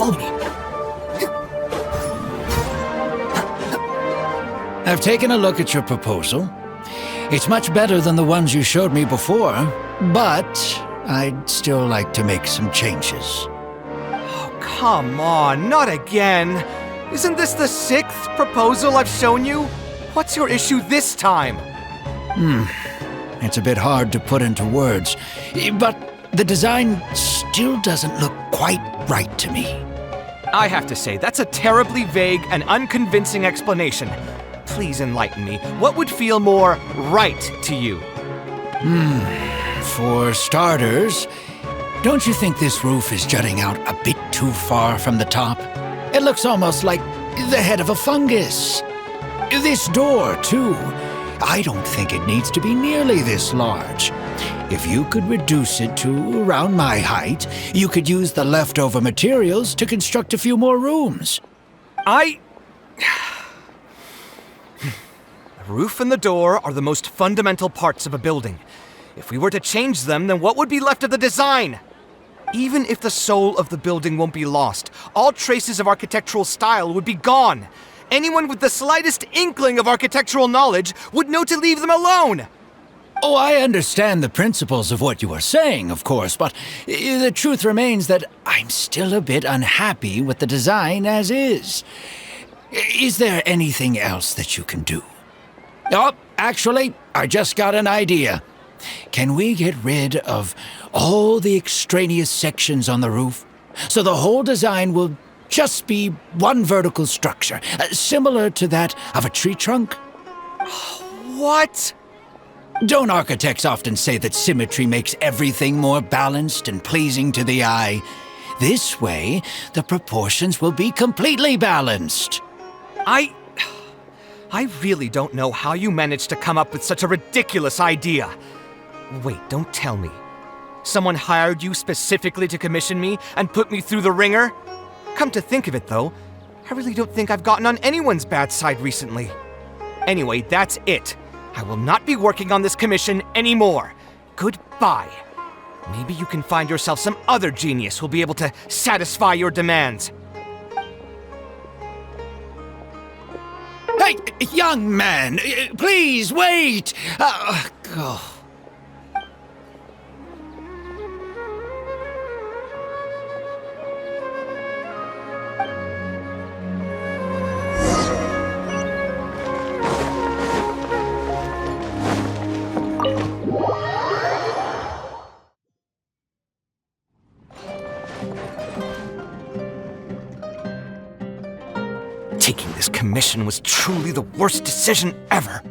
Follow me. I've taken a look at your proposal. It's much better than the ones you showed me before, but I'd still like to make some changes. Oh, come on, not again. Isn't this the 6th proposal I've shown you? What's your issue this time? It's a bit hard to put into words, but the design still doesn't look quite right to me. I have to say, that's a terribly vague and unconvincing explanation. Please enlighten me. What would feel more right to you? For starters, don't you think this roof is jutting out a bit too far from the top? It looks almost like the head of a fungus. This door, too. I don't think it needs to be nearly this large. If you could reduce it to around my height, you could use the leftover materials to construct a few more rooms. The roof and the door are the most fundamental parts of a building. If we were to change them, then what would be left of the design? Even if the soul of the building won't be lost, all traces of architectural style would be gone. Anyone with the slightest inkling of architectural knowledge would know to leave them alone. Oh, I understand the principles of what you are saying, of course, but the truth remains that I'm still a bit unhappy with the design as is. Is there anything else that you can do? Oh, actually, I just got an idea. Can we get rid of all the extraneous sections on the roof, so the whole design will just be one vertical structure, similar to that of a tree trunk? What? Don't architects often say that symmetry makes everything more balanced and pleasing to the eye? This way, the proportions will be completely balanced. I really don't know how you managed to come up with such a ridiculous idea. Wait, don't tell me. Someone hired you specifically to commission me and put me through the ringer? Come to think of it, though, I really don't think I've gotten on anyone's bad side recently. Anyway, that's it. I will not be working on this commission anymore. Goodbye. Maybe you can find yourself some other genius who'll be able to satisfy your demands. Hey, young man, please wait! Oh. Taking this commission was truly the worst decision ever.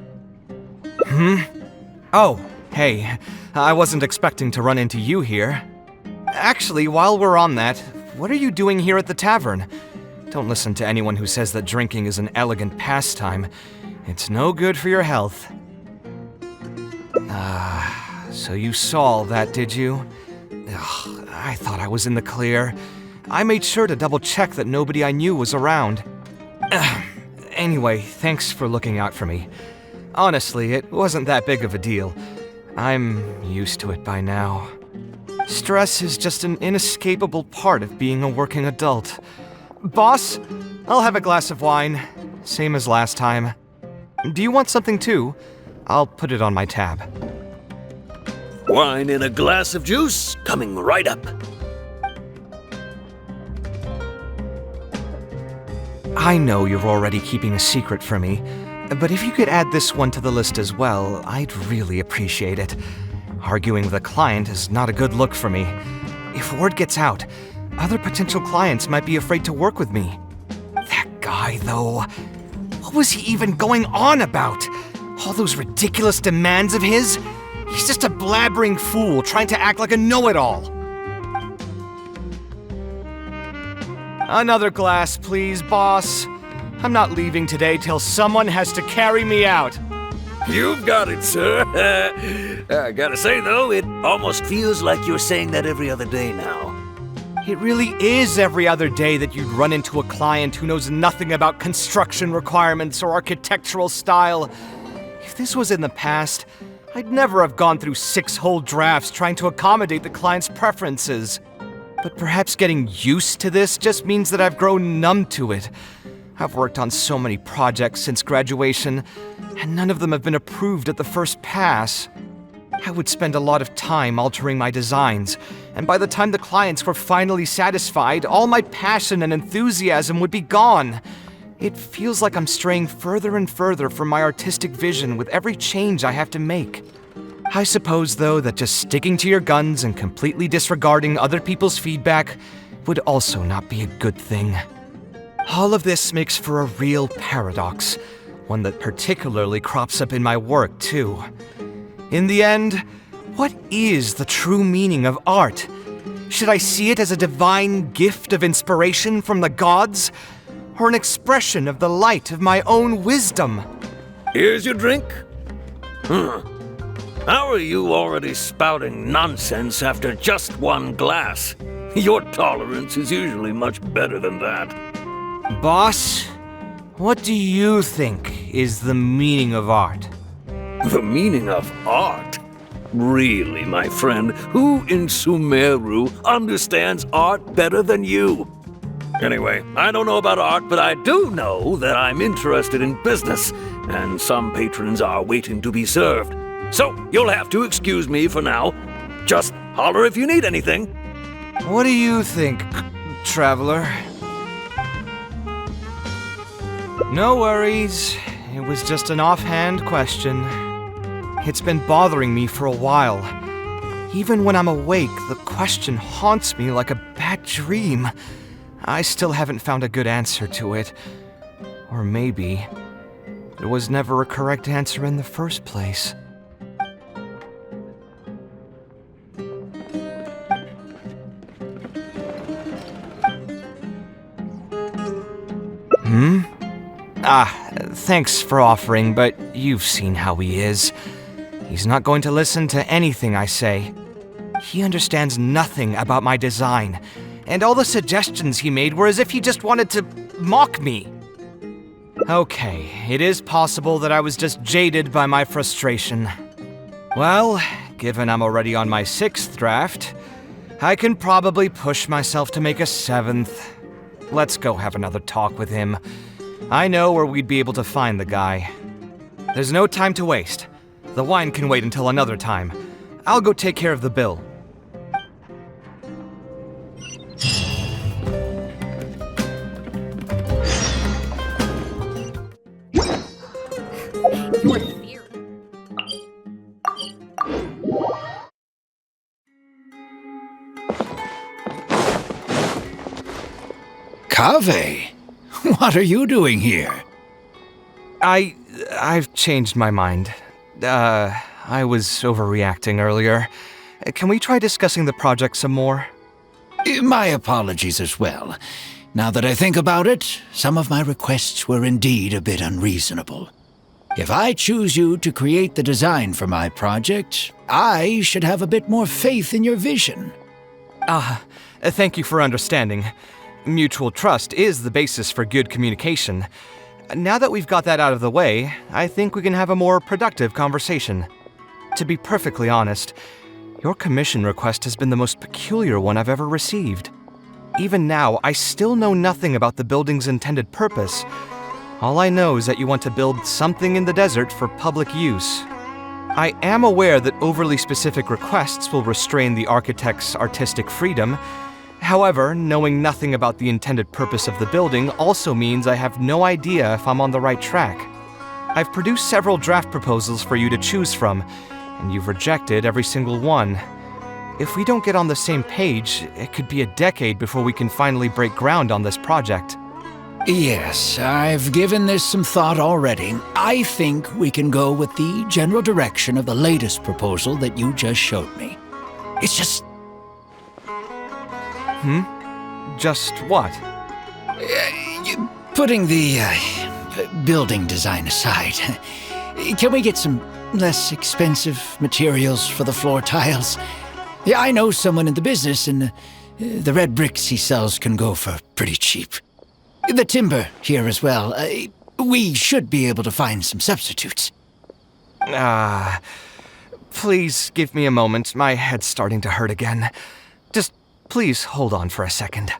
Oh, hey, I wasn't expecting to run into you here. Actually, while we're on that, what are you doing here at the tavern? Don't listen to anyone who says that drinking is an elegant pastime. It's no good for your health. So you saw all that, did you? Ugh, I thought I was in the clear. I made sure to double-check that nobody I knew was around. Anyway, thanks for looking out for me. Honestly, it wasn't that big of a deal. I'm used to it by now. Stress is just an inescapable part of being a working adult. Boss, I'll have a glass of wine, same as last time. Do you want something too? I'll put it on my tab. Wine and a glass of juice coming right up. I know you're already keeping a secret from me, but if you could add this one to the list as well, I'd really appreciate it. Arguing with a client is not a good look for me. If word gets out, other potential clients might be afraid to work with me. That guy, though, what was he even going on about? All those ridiculous demands of his? He's just a blabbering fool trying to act like a know-it-all. Another glass, please, boss. I'm not leaving today till someone has to carry me out. You've got it, sir. I gotta say, though, it almost feels like you're saying that every other day now. It really is every other day that you'd run into a client who knows nothing about construction requirements or architectural style. If this was in the past, I'd never have gone through 6 whole drafts trying to accommodate the client's preferences. But perhaps getting used to this just means that I've grown numb to it. I've worked on so many projects since graduation, and none of them have been approved at the first pass. I would spend a lot of time altering my designs, and by the time the clients were finally satisfied, all my passion and enthusiasm would be gone. It feels like I'm straying further and further from my artistic vision with every change I have to make. I suppose, though, that just sticking to your guns and completely disregarding other people's feedback would also not be a good thing. All of this makes for a real paradox, one that particularly crops up in my work, too. In the end, what is the true meaning of art? Should I see it as a divine gift of inspiration from the gods, or an expression of the light of my own wisdom? Here's your drink. How are you already spouting nonsense after just one glass? Your tolerance is usually much better than that. Boss, what do you think is the meaning of art? The meaning of art? Really, my friend, who in Sumeru understands art better than you? Anyway, I don't know about art, but I do know that I'm interested in business, and some patrons are waiting to be served. So, you'll have to excuse me for now. Just holler if you need anything. What do you think, traveler? No worries. It was just an offhand question. It's been bothering me for a while. Even when I'm awake, the question haunts me like a bad dream. I still haven't found a good answer to it. Or maybe there was never a correct answer in the first place. Thanks for offering, but you've seen how he is. He's not going to listen to anything I say. He understands nothing about my design, and all the suggestions he made were as if he just wanted to mock me. Okay, it is possible that I was just jaded by my frustration. Well, given I'm already on my 6th draft, I can probably push myself to make a 7th. Let's go have another talk with him. I know where we'd be able to find the guy. There's no time to waste. The wine can wait until another time. I'll go take care of the bill. Kaveh, what are you doing here? I've changed my mind. I was overreacting earlier. Can we try discussing the project some more? My apologies as well. Now that I think about it, some of my requests were indeed a bit unreasonable. If I choose you to create the design for my project, I should have a bit more faith in your vision. Thank you for understanding. Mutual trust is the basis for good communication. Now that we've got that out of the way, I think we can have a more productive conversation. To be perfectly honest, your commission request has been the most peculiar one I've ever received. Even now, I still know nothing about the building's intended purpose. All I know is that you want to build something in the desert for public use. I am aware that overly specific requests will restrain the architect's artistic freedom. However, knowing nothing about the intended purpose of the building also means I have no idea if I'm on the right track. I've produced several draft proposals for you to choose from, and you've rejected every single one. If we don't get on the same page, it could be a decade before we can finally break ground on this project. Yes, I've given this some thought already. I think we can go with the general direction of the latest proposal that you just showed me. It's just... Just what? Putting the building design aside, can we get some less expensive materials for the floor tiles? Yeah, I know someone in the business, and the red bricks he sells can go for pretty cheap. The timber here as well. We should be able to find some substitutes. Please give me a moment. My head's starting to hurt again. Just Please hold on for a second.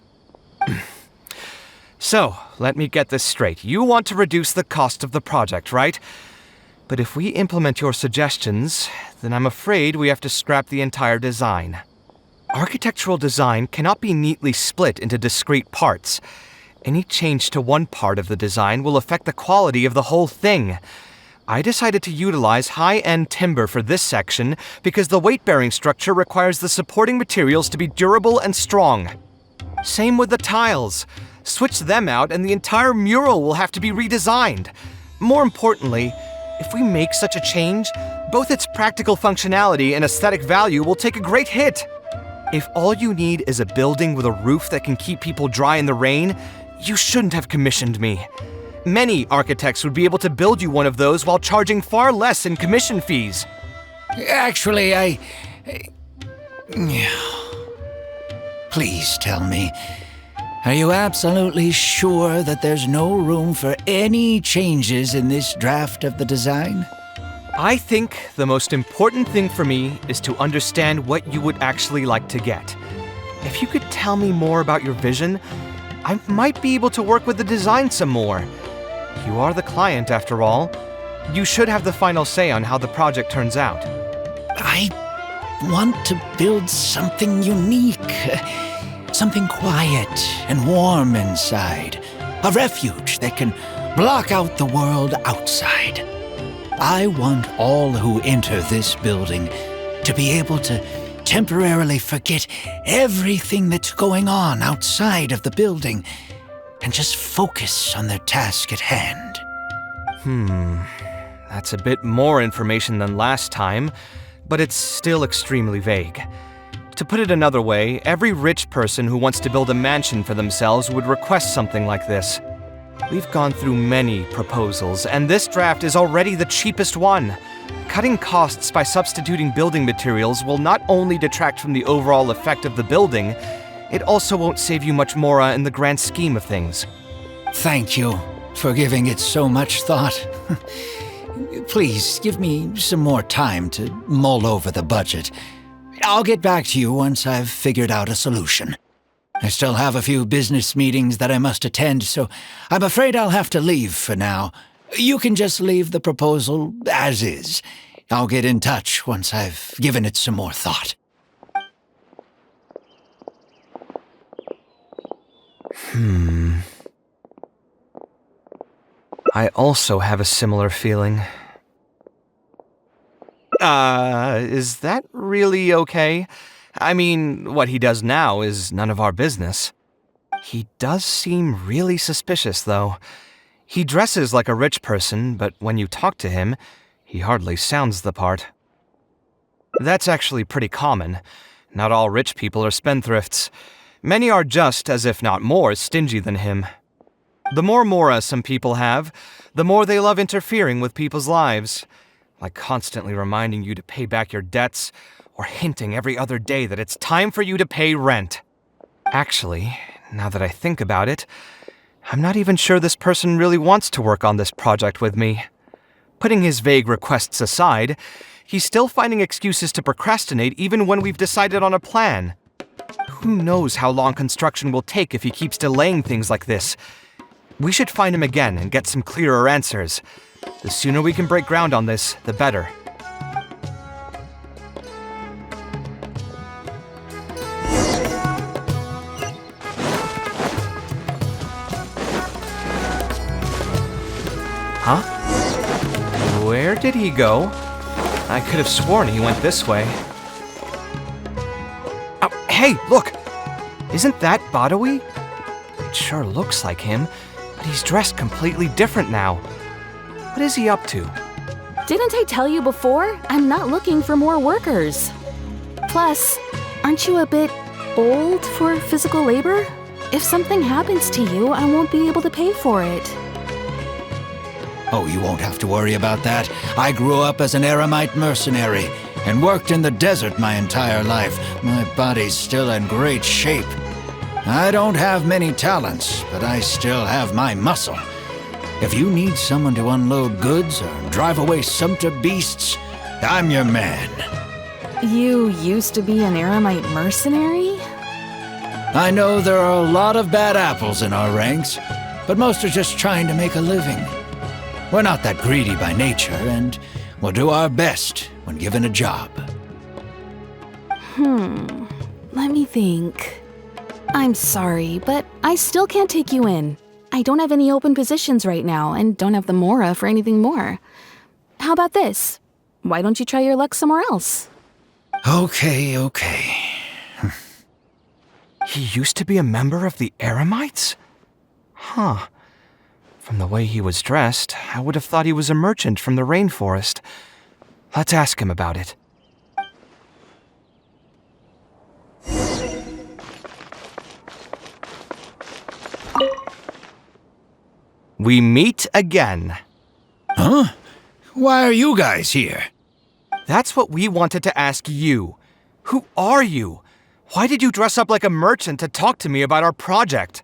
So, let me get this straight. You want to reduce the cost of the project, right? But if we implement your suggestions, then I'm afraid we have to scrap the entire design. Architectural design cannot be neatly split into discrete parts. Any change to one part of the design will affect the quality of the whole thing. I decided to utilize high-end timber for this section because the weight-bearing structure requires the supporting materials to be durable and strong. Same with the tiles. Switch them out and the entire mural will have to be redesigned. More importantly, if we make such a change, both its practical functionality and aesthetic value will take a great hit. If all you need is a building with a roof that can keep people dry in the rain, you shouldn't have commissioned me. Many architects would be able to build you one of those while charging far less in commission fees. Actually, Please tell me, are you absolutely sure that there's no room for any changes in this draft of the design? I think the most important thing for me is to understand what you would actually like to get. If you could tell me more about your vision, I might be able to work with the design some more. You are the client, after all. You should have the final say on how the project turns out. I want to build something unique. Something quiet and warm inside. A refuge that can block out the world outside. I want all who enter this building to be able to temporarily forget everything that's going on outside of the building and just focus on their task at hand. That's a bit more information than last time, but it's still extremely vague. To put it another way, every rich person who wants to build a mansion for themselves would request something like this. We've gone through many proposals, and this draft is already the cheapest one. Cutting costs by substituting building materials will not only detract from the overall effect of the building, it also won't save you much more in the grand scheme of things. Thank you for giving it so much thought. Please give me some more time to mull over the budget. I'll get back to you once I've figured out a solution. I still have a few business meetings that I must attend, so I'm afraid I'll have to leave for now. You can just leave the proposal as is. I'll get in touch once I've given it some more thought. I also have a similar feeling. Is that really okay? I mean, what he does now is none of our business. He does seem really suspicious, though. He dresses like a rich person, but when you talk to him, he hardly sounds the part. That's actually pretty common. Not all rich people are spendthrifts. Many are just, as if not more, stingy than him. The more mora some people have, the more they love interfering with people's lives. Like constantly reminding you to pay back your debts, or hinting every other day that it's time for you to pay rent. Actually, now that I think about it, I'm not even sure this person really wants to work on this project with me. Putting his vague requests aside, he's still finding excuses to procrastinate even when we've decided on a plan. Who knows how long construction will take if he keeps delaying things like this? We should find him again and get some clearer answers. The sooner we can break ground on this, the better. Huh? Where did he go? I could have sworn he went this way. Oh, hey, look! Isn't that Badawi? It sure looks like him, but he's dressed completely different now. What is he up to? Didn't I tell you before? I'm not looking for more workers. Plus, aren't you a bit old for physical labor? If something happens to you, I won't be able to pay for it. Oh, you won't have to worry about that. I grew up as an Eremite mercenary and worked in the desert my entire life. My body's still in great shape. I don't have many talents, but I still have my muscle. If you need someone to unload goods or drive away sumpter beasts, I'm your man. You used to be an Eremite mercenary? I know there are a lot of bad apples in our ranks, but most are just trying to make a living. We're not that greedy by nature, and we'll do our best when given a job. Let me think. I'm sorry, but I still can't take you in. I don't have any open positions right now, and don't have the Mora for anything more. How about this? Why don't you try your luck somewhere else? Okay. He used to be a member of the Eremites? Huh. From the way he was dressed, I would have thought he was a merchant from the rainforest. Let's ask him about it. We meet again. Huh? Why are you guys here? That's what we wanted to ask you. Who are you? Why did you dress up like a merchant to talk to me about our project?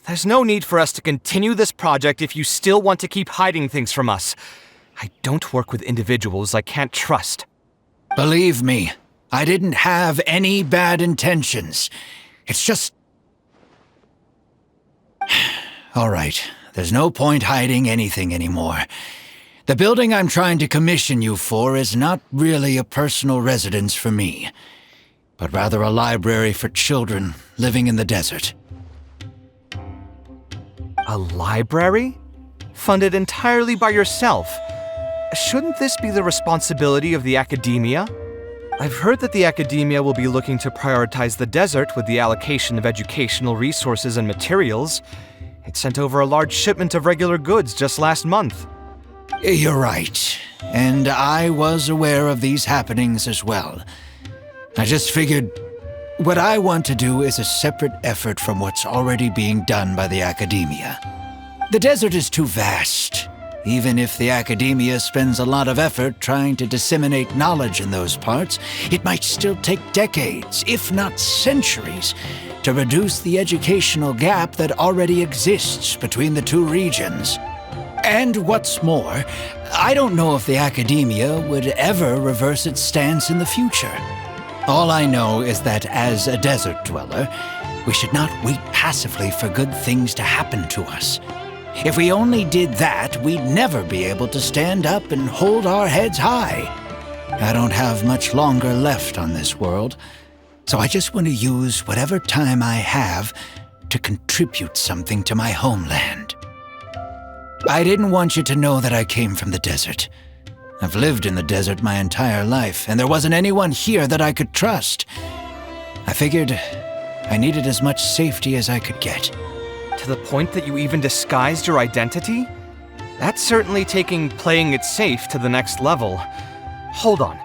There's no need for us to continue this project if you still want to keep hiding things from us. I don't work with individuals I can't trust. Believe me, I didn't have any bad intentions. It's just... All right, there's no point hiding anything anymore. The building I'm trying to commission you for is not really a personal residence for me, but rather a library for children living in the desert. A library? Funded entirely by yourself? Shouldn't this be the responsibility of the academia? I've heard that the academia will be looking to prioritize the desert with the allocation of educational resources and materials. It sent over a large shipment of regular goods just last month. You're right, and I was aware of these happenings as well. I just figured what I want to do is a separate effort from what's already being done by the academia. The desert is too vast. Even if the academia spends a lot of effort trying to disseminate knowledge in those parts, it might still take decades, if not centuries, to reduce the educational gap that already exists between the two regions. And what's more, I don't know if the academia would ever reverse its stance in the future. All I know is that as a desert dweller, we should not wait passively for good things to happen to us. If we only did that, we'd never be able to stand up and hold our heads high. I don't have much longer left on this world, so I just want to use whatever time I have to contribute something to my homeland. I didn't want you to know that I came from the desert. I've lived in the desert my entire life, and there wasn't anyone here that I could trust. I figured I needed as much safety as I could get. To the point that you even disguised your identity? That's certainly taking playing it safe to the next level. Hold on.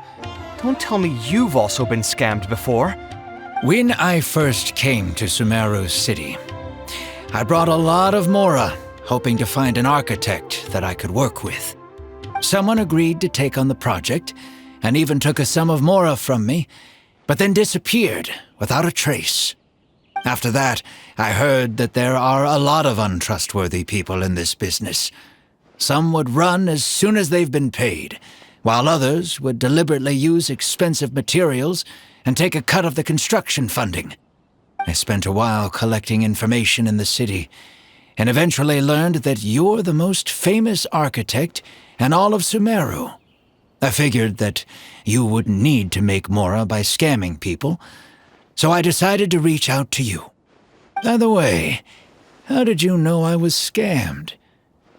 Don't tell me you've also been scammed before. When I first came to Sumeru City, I brought a lot of Mora, hoping to find an architect that I could work with. Someone agreed to take on the project, and even took a sum of Mora from me, but then disappeared without a trace. After that, I heard that there are a lot of untrustworthy people in this business. Some would run as soon as they've been paid, while others would deliberately use expensive materials and take a cut of the construction funding. I spent a while collecting information in the city, and eventually learned that you're the most famous architect in all of Sumeru. I figured that you wouldn't need to make Mora by scamming people, so I decided to reach out to you. By the way, how did you know I was scammed?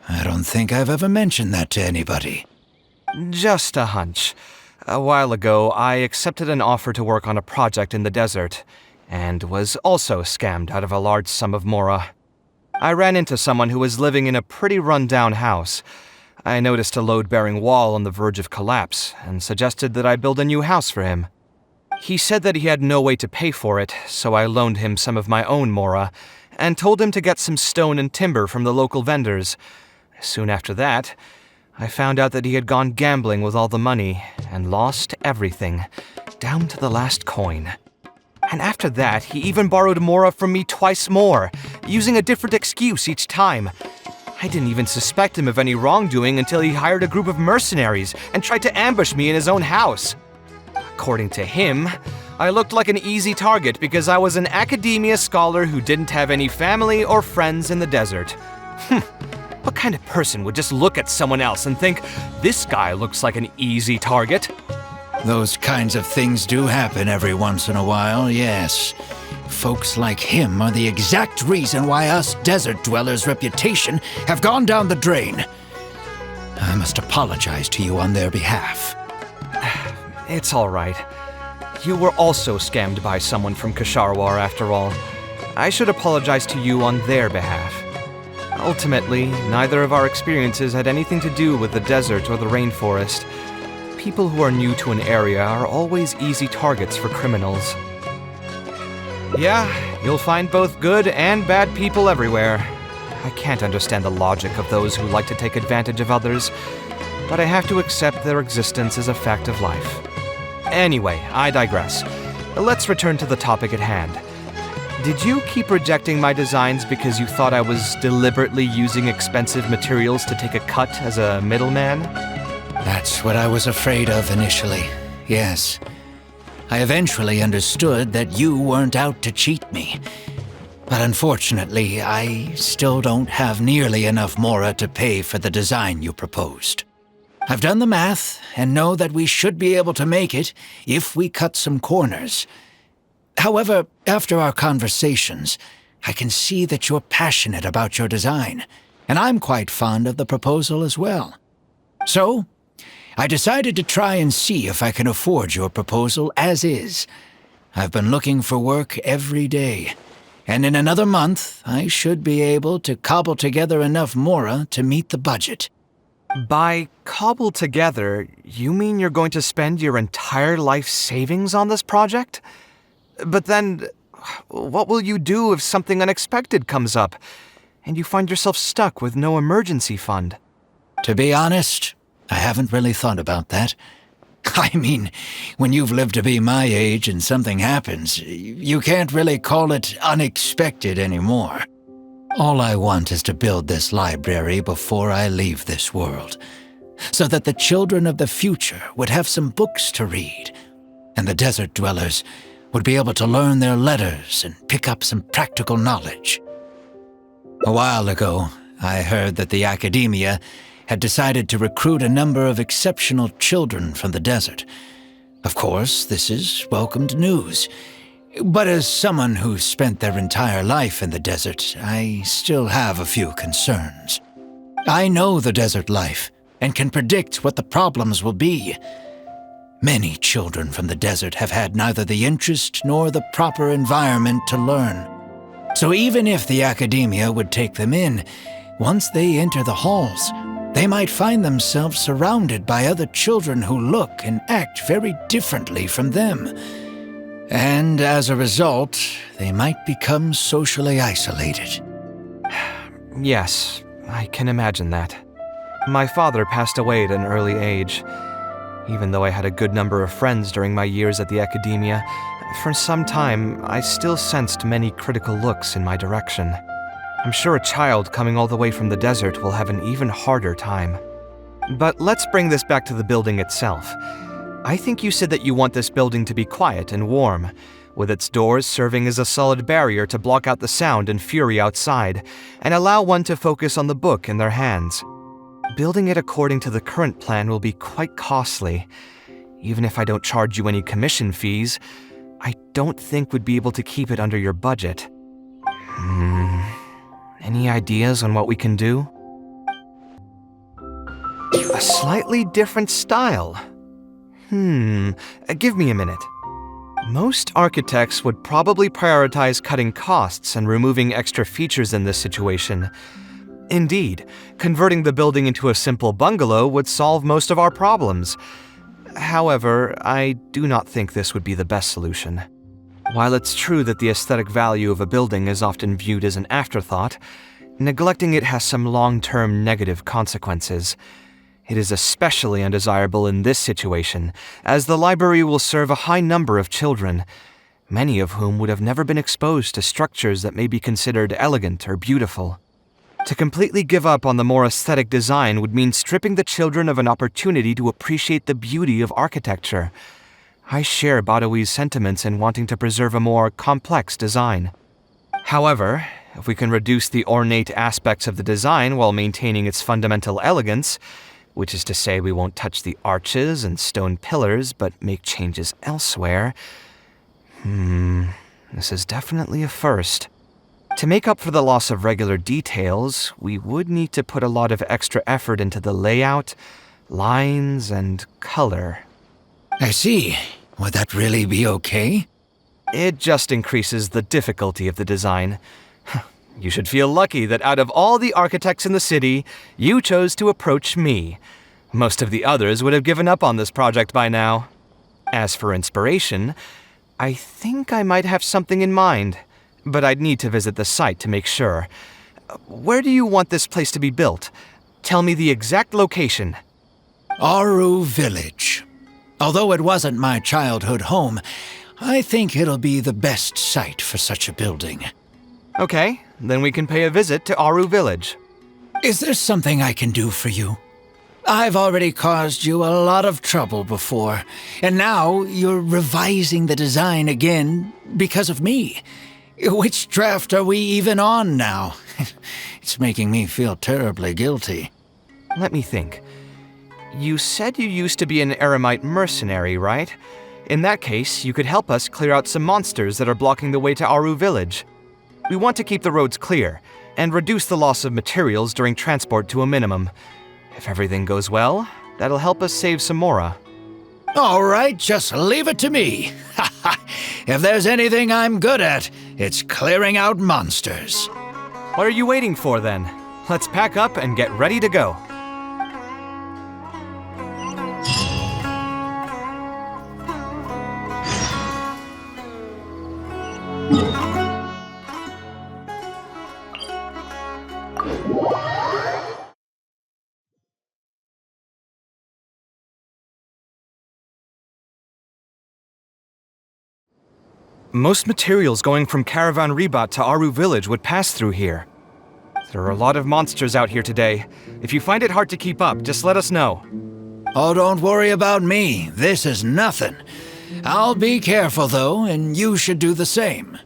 I don't think I've ever mentioned that to anybody. Just a hunch. A while ago, I accepted an offer to work on a project in the desert, and was also scammed out of a large sum of Mora. I ran into someone who was living in a pretty run-down house. I noticed a load-bearing wall on the verge of collapse, and suggested that I build a new house for him. He said that he had no way to pay for it, so I loaned him some of my own Mora, and told him to get some stone and timber from the local vendors. Soon after that, I found out that he had gone gambling with all the money, and lost everything, down to the last coin. And after that, he even borrowed Mora from me twice more, using a different excuse each time. I didn't even suspect him of any wrongdoing until he hired a group of mercenaries and tried to ambush me in his own house. According to him, I looked like an easy target because I was an academia scholar who didn't have any family or friends in the desert. What kind of person would just look at someone else and think, this guy looks like an easy target? Those kinds of things do happen every once in a while, yes. Folks like him are the exact reason why us desert dwellers' reputation have gone down the drain. I must apologize to you on their behalf. It's all right. You were also scammed by someone from Kasharwar after all. I should apologize to you on their behalf. Ultimately, neither of our experiences had anything to do with the desert or the rainforest. People who are new to an area are always easy targets for criminals. Yeah, you'll find both good and bad people everywhere. I can't understand the logic of those who like to take advantage of others, but I have to accept their existence as a fact of life. Anyway, I digress. Let's return to the topic at hand. Did you keep rejecting my designs because you thought I was deliberately using expensive materials to take a cut as a middleman? That's what I was afraid of initially, yes. I eventually understood that you weren't out to cheat me. But unfortunately, I still don't have nearly enough mora to pay for the design you proposed. I've done the math and know that we should be able to make it if we cut some corners. However, after our conversations, I can see that you're passionate about your design, and I'm quite fond of the proposal as well. So, I decided to try and see if I can afford your proposal as is. I've been looking for work every day, and in another month, I should be able to cobble together enough mora to meet the budget. By cobble together, you mean you're going to spend your entire life savings on this project? But then, what will you do if something unexpected comes up, and you find yourself stuck with no emergency fund? To be honest, I haven't really thought about that. I mean, when you've lived to be my age and something happens, you can't really call it unexpected anymore. All I want is to build this library before I leave this world, so that the children of the future would have some books to read, and the desert dwellers would be able to learn their letters and pick up some practical knowledge. A while ago, I heard that the academia had decided to recruit a number of exceptional children from the desert. Of course, this is welcomed news. But as someone who's spent their entire life in the desert, I still have a few concerns. I know the desert life and can predict what the problems will be. Many children from the desert have had neither the interest nor the proper environment to learn. So even if the academia would take them in, once they enter the halls, they might find themselves surrounded by other children who look and act very differently from them. And as a result, they might become socially isolated. Yes, I can imagine that. My father passed away at an early age. Even though I had a good number of friends during my years at the academia, for some time I still sensed many critical looks in my direction. I'm sure a child coming all the way from the desert will have an even harder time. But let's bring this back to the building itself. I think you said that you want this building to be quiet and warm, with its doors serving as a solid barrier to block out the sound and fury outside, and allow one to focus on the book in their hands. Building it according to the current plan will be quite costly. Even if I don't charge you any commission fees, I don't think we'd be able to keep it under your budget. Any ideas on what we can do? A slightly different style. Give me a minute. Most architects would probably prioritize cutting costs and removing extra features in this situation. Indeed, converting the building into a simple bungalow would solve most of our problems. However, I do not think this would be the best solution. While it's true that the aesthetic value of a building is often viewed as an afterthought, neglecting it has some long-term negative consequences. It is especially undesirable in this situation, as the library will serve a high number of children, many of whom would have never been exposed to structures that may be considered elegant or beautiful. To completely give up on the more aesthetic design would mean stripping the children of an opportunity to appreciate the beauty of architecture. I share Badawi's sentiments in wanting to preserve a more complex design. However, if we can reduce the ornate aspects of the design while maintaining its fundamental elegance, which is to say we won't touch the arches and stone pillars but make changes elsewhere, this is definitely a first. To make up for the loss of regular details, we would need to put a lot of extra effort into the layout, lines, and color. I see. Would that really be okay? It just increases the difficulty of the design. You should feel lucky that out of all the architects in the city, you chose to approach me. Most of the others would have given up on this project by now. As for inspiration, I think I might have something in mind, but I'd need to visit the site to make sure. Where do you want this place to be built? Tell me the exact location. Aaru Village. Although it wasn't my childhood home, I think it'll be the best site for such a building. Okay, then we can pay a visit to Aaru Village. Is there something I can do for you? I've already caused you a lot of trouble before, and now you're revising the design again because of me. Which draft are we even on now? It's making me feel terribly guilty. Let me think. You said you used to be an Eremite mercenary, right? In that case, you could help us clear out some monsters that are blocking the way to Aaru Village. We want to keep the roads clear, and reduce the loss of materials during transport to a minimum. If everything goes well, that'll help us save some Mora. All right, just leave it to me. If there's anything I'm good at, it's clearing out monsters. What are you waiting for then? Let's pack up and get ready to go. Most materials going from Caravan Ribat to Aaru Village would pass through here. There are a lot of monsters out here today. If you find it hard to keep up, just let us know. Oh, don't worry about me. This is nothing. I'll be careful, though, and you should do the same.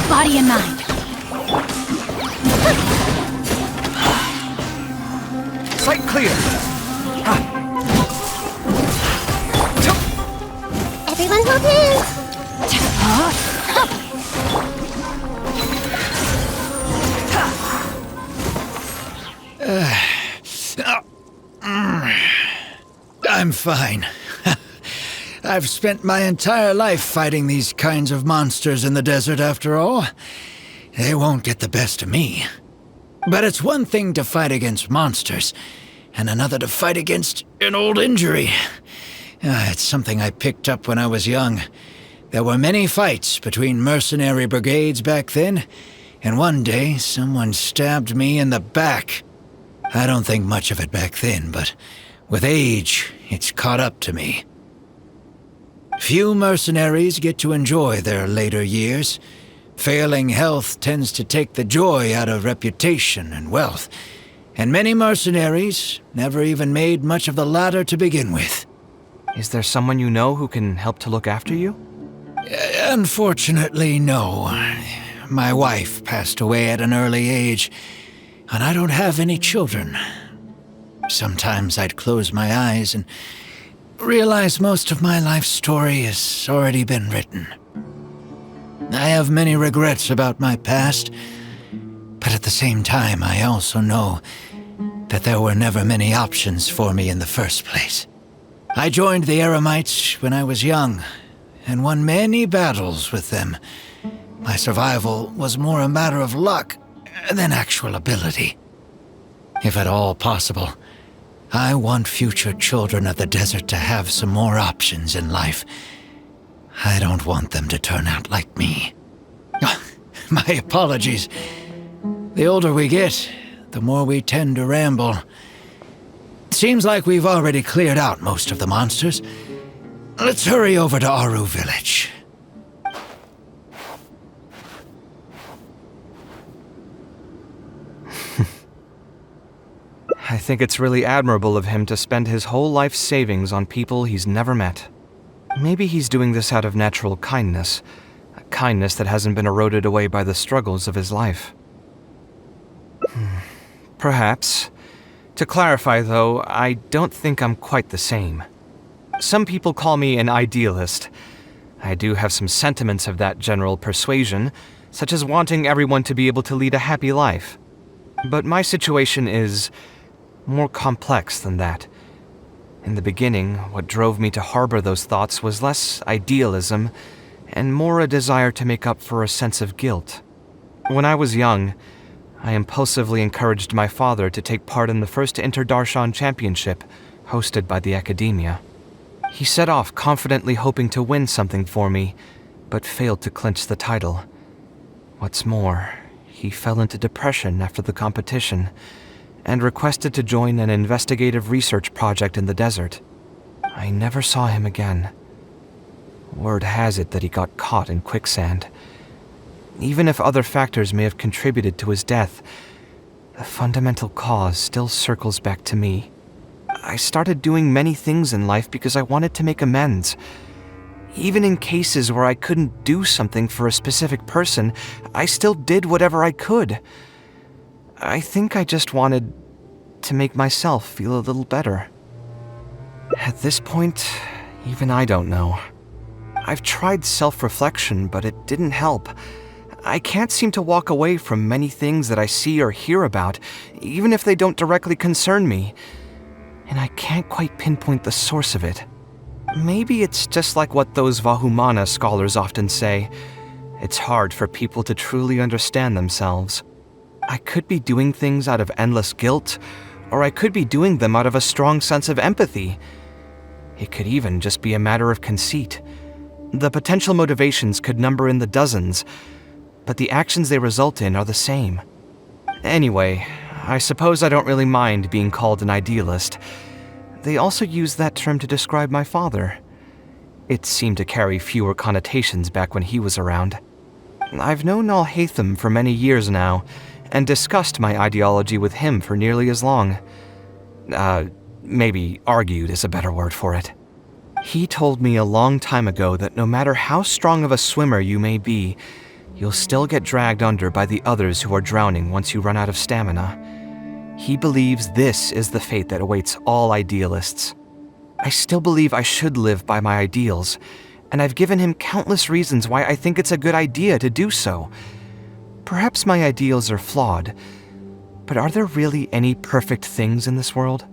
Body and mind. Sight clear! Everyone hold hands! I'm fine. I've spent my entire life fighting these kinds of monsters in the desert, after all. They won't get the best of me. But it's one thing to fight against monsters, and another to fight against an old injury. It's something I picked up when I was young. There were many fights between mercenary brigades back then, and one day someone stabbed me in the back. I don't think much of it back then, but with age, it's caught up to me. Few mercenaries get to enjoy their later years. Failing health tends to take the joy out of reputation and wealth, and many mercenaries never even made much of the latter to begin with. Is there someone you know who can help to look after you? Unfortunately, no. My wife passed away at an early age, and I don't have any children. Sometimes I'd close my eyes and realize most of my life story has already been written. I have many regrets about my past, but at the same time I also know that there were never many options for me in the first place. I joined the Eremites when I was young, and won many battles with them. My survival was more a matter of luck than actual ability. If at all possible, I want future children of the desert to have some more options in life. I don't want them to turn out like me. My apologies. The older we get, the more we tend to ramble. Seems like we've already cleared out most of the monsters. Let's hurry over to Aaru Village. I think it's really admirable of him to spend his whole life savings on people he's never met. Maybe he's doing this out of natural kindness, a kindness that hasn't been eroded away by the struggles of his life. Perhaps. To clarify, though, I don't think I'm quite the same. Some people call me an idealist. I do have some sentiments of that general persuasion, such as wanting everyone to be able to lead a happy life. But my situation is more complex than that. In the beginning, what drove me to harbor those thoughts was less idealism and more a desire to make up for a sense of guilt. When I was young, I impulsively encouraged my father to take part in the first Inter-Darshan Championship hosted by the Academia. He set off confidently hoping to win something for me, but failed to clinch the title. What's more, he fell into depression after the competition and requested to join an investigative research project in the desert. I never saw him again. Word has it that he got caught in quicksand. Even if other factors may have contributed to his death, the fundamental cause still circles back to me. I started doing many things in life because I wanted to make amends. Even in cases where I couldn't do something for a specific person, I still did whatever I could. I think I just wanted to make myself feel a little better. At this point, even I don't know. I've tried self-reflection, but it didn't help. I can't seem to walk away from many things that I see or hear about, even if they don't directly concern me. And I can't quite pinpoint the source of it. Maybe it's just like what those Vahumana scholars often say. It's hard for people to truly understand themselves. I could be doing things out of endless guilt, or I could be doing them out of a strong sense of empathy. It could even just be a matter of conceit. The potential motivations could number in the dozens, but the actions they result in are the same. Anyway, I suppose I don't really mind being called an idealist. They also use that term to describe my father. It seemed to carry fewer connotations back when he was around. I've known Al-Haytham for many years now, and discussed my ideology with him for nearly as long. Maybe argued is a better word for it. He told me a long time ago that no matter how strong of a swimmer you may be, you'll still get dragged under by the others who are drowning once you run out of stamina. He believes this is the fate that awaits all idealists. I still believe I should live by my ideals, and I've given him countless reasons why I think it's a good idea to do so. Perhaps my ideals are flawed, but are there really any perfect things in this world?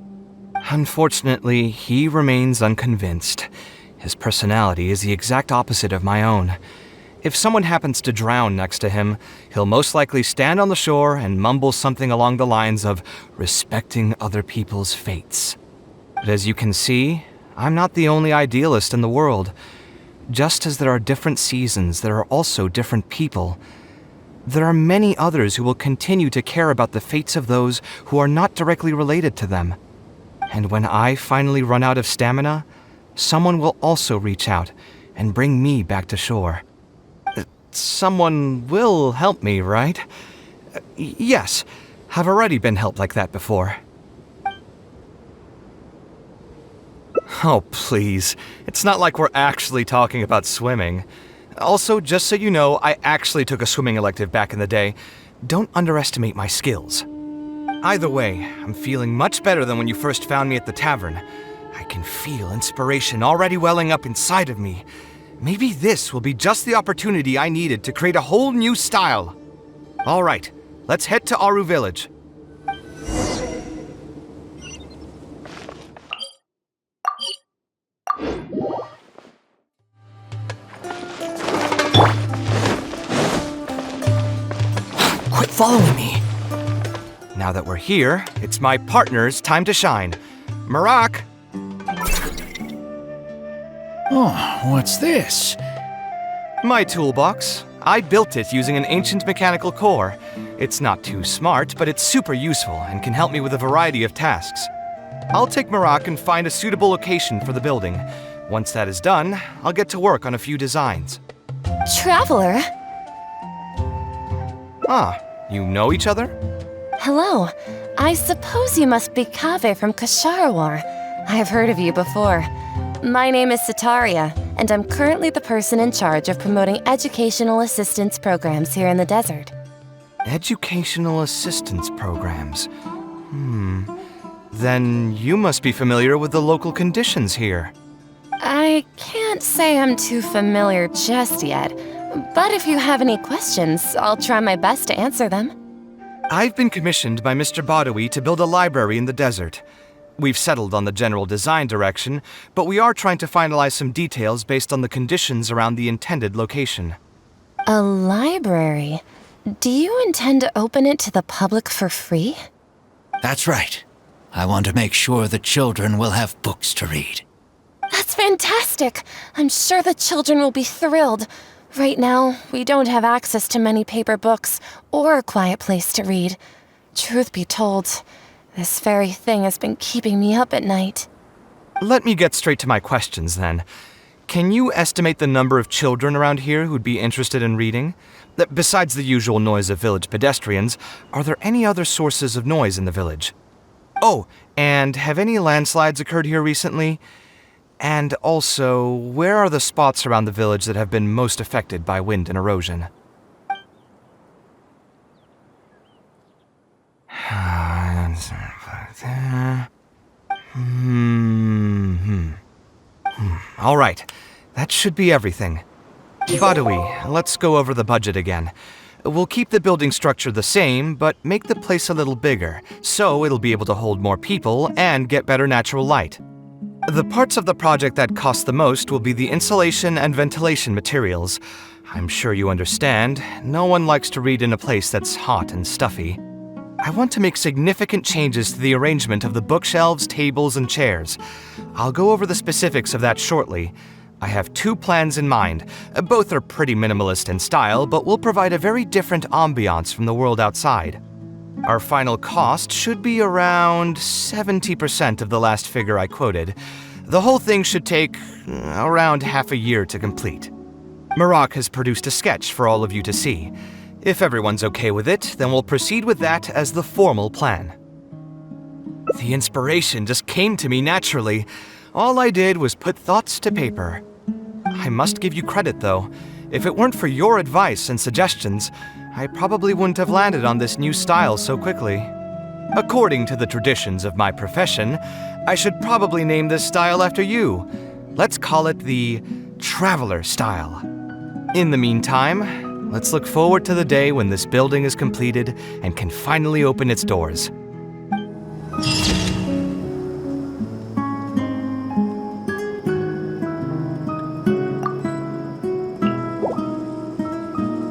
Unfortunately, he remains unconvinced. His personality is the exact opposite of my own. If someone happens to drown next to him, he'll most likely stand on the shore and mumble something along the lines of respecting other people's fates. But as you can see, I'm not the only idealist in the world. Just as there are different seasons, there are also different people. There are many others who will continue to care about the fates of those who are not directly related to them. And when I finally run out of stamina, someone will also reach out and bring me back to shore. Someone will help me, right? Yes, I've already been helped like that before. Oh, please. It's not like we're actually talking about swimming. Also, just so you know, I actually took a swimming elective back in the day. Don't underestimate my skills. Either way, I'm feeling much better than when you first found me at the tavern. I can feel inspiration already welling up inside of me. Maybe this will be just the opportunity I needed to create a whole new style. All right, let's head to Aaru Village. Quit following me. Now that we're here, it's my partner's time to shine. Marak! Oh, what's this? My toolbox. I built it using an ancient mechanical core. It's not too smart, but it's super useful and can help me with a variety of tasks. I'll take Marak and find a suitable location for the building. Once that is done, I'll get to work on a few designs. Traveler? Ah, you know each other? Hello. I suppose you must be Kaveh from Kasharawar. I've heard of you before. My name is Sataria, and I'm currently the person in charge of promoting educational assistance programs here in the desert. Educational assistance programs. Then you must be familiar with the local conditions here. I can't say I'm too familiar just yet, but if you have any questions, I'll try my best to answer them. I've been commissioned by Mr. Badawi to build a library in the desert. We've settled on the general design direction, but we are trying to finalize some details based on the conditions around the intended location. A library? Do you intend to open it to the public for free? That's right. I want to make sure the children will have books to read. That's fantastic! I'm sure the children will be thrilled. Right now, we don't have access to many paper books or a quiet place to read. Truth be told, this very thing has been keeping me up at night. Let me get straight to my questions then. Can you estimate the number of children around here who'd be interested in reading? Besides the usual noise of village pedestrians, are there any other sources of noise in the village? Oh, and have any landslides occurred here recently? And also, where are the spots around the village that have been most affected by wind and erosion? All right, that should be everything. Badawi, let's go over the budget again. We'll keep the building structure the same, but make the place a little bigger, so it'll be able to hold more people and get better natural light. The parts of the project that cost the most will be the insulation and ventilation materials. I'm sure you understand, no one likes to read in a place that's hot and stuffy. I want to make significant changes to the arrangement of the bookshelves, tables, and chairs. I'll go over the specifics of that shortly. I have 2 plans in mind. Both are pretty minimalist in style, but will provide a very different ambiance from the world outside. Our final cost should be around 70% of the last figure I quoted. The whole thing should take around half a year to complete. Marak has produced a sketch for all of you to see. If everyone's okay with it, then we'll proceed with that as the formal plan. The inspiration just came to me naturally. All I did was put thoughts to paper. I must give you credit, though. If it weren't for your advice and suggestions, I probably wouldn't have landed on this new style so quickly. According to the traditions of my profession, I should probably name this style after you. Let's call it the Traveler style. In the meantime, let's look forward to the day when this building is completed and can finally open its doors.